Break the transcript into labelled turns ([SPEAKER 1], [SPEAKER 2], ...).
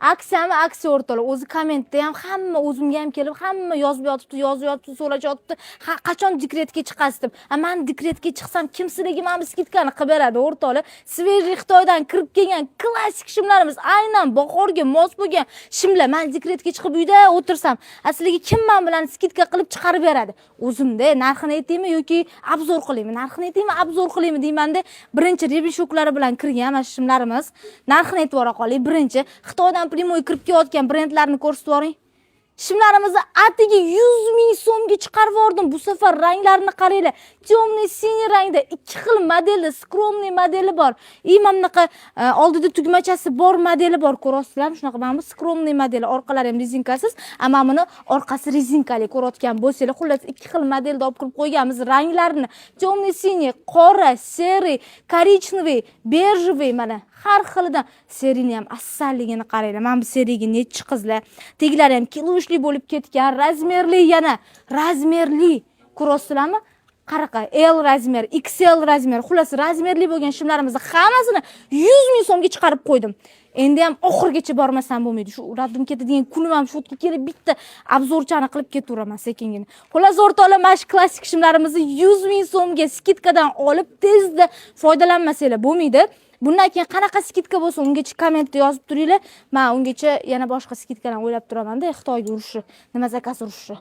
[SPEAKER 1] Aksiyami aksiya o'rtoqlar. O'zi kommentda ham hamma o'zimga ham kelib, hamma yozib yotibdi, so'rashyapti. Qachon dekretga chiqasiz deb. Men dekretga chiqsam kimsiligi mana bu skidkani qilib beradi o'rtoqlar. Svejiy Xitoydan kirib kelgan klassik shimlarimiz, aynan bahorga mos bo'lgan shimlar. Men dekretga chiqib uyda o'tirsam, asliga kim men bilan skidka qilib chiqarib beradi? O'zimda narxini aytaymi yoki obzor qilaymi? Narxini aytaymi, obzor qilaymi deymanda, birinchi rebishoklari bilan kirgan mana shimlarimiz. Narxini aytib o'ra qoling. Birinchi Xitoydan primoy kirib kelayotgan brendlarni ko'rsatib yuboring. Shimlarimizni atiga 100 ming so'mga chiqarib yubordim. Bu safar ranglarini qaranglar. Temniy siniy rangda ikki xil modeli, skromniy modeli bor. Mana bunaqa oldida tugmachasi bor modeli bor. Ko'rasizlarmi? Shunaqa mana bu skromniy modeli, orqalari ham rezinkasiz, ammo buni orqasi rezinkali ko'rayotgan bo'lsanglar, xullas ikki xil modelda olib kirib qo'yganmiz. Ranglarini temniy siniy, qora, seri, korичневый, bejevый mana har xilidan. Serini ham asalligini qaranglar. Mana bu seriga nechi qizlar. Teglari ham kiloshli bo'lib ketgan, razmerli yana. Razmerli. Ko'rasizlarmi? Qaraqa L razmer, XL razmer, xullas razmerli bo'lgan shimlarimizni hammasini 100 ming so'mga chiqarib qo'ydim. Endi ham oxirgacha bormasam bo'lmaydi. Shu uradim ketadigan kunim ham shu yerga kelib bitta obzorchani qilib ketaveraman sekingina. Xullas o'rtoqlar, mana shu klassik shimlarimizni 100 ming so'mga skidkadan olib tezda foydalanmasanglar bo'lmaydi. Bundan keyin qanaqa skidka bo'lsa, ungacha kommentda yozib turinglar. Men ungacha yana boshqa skidkalarni o'ylab turaman-da, Xitoyga urushi, nima zakaz urushi.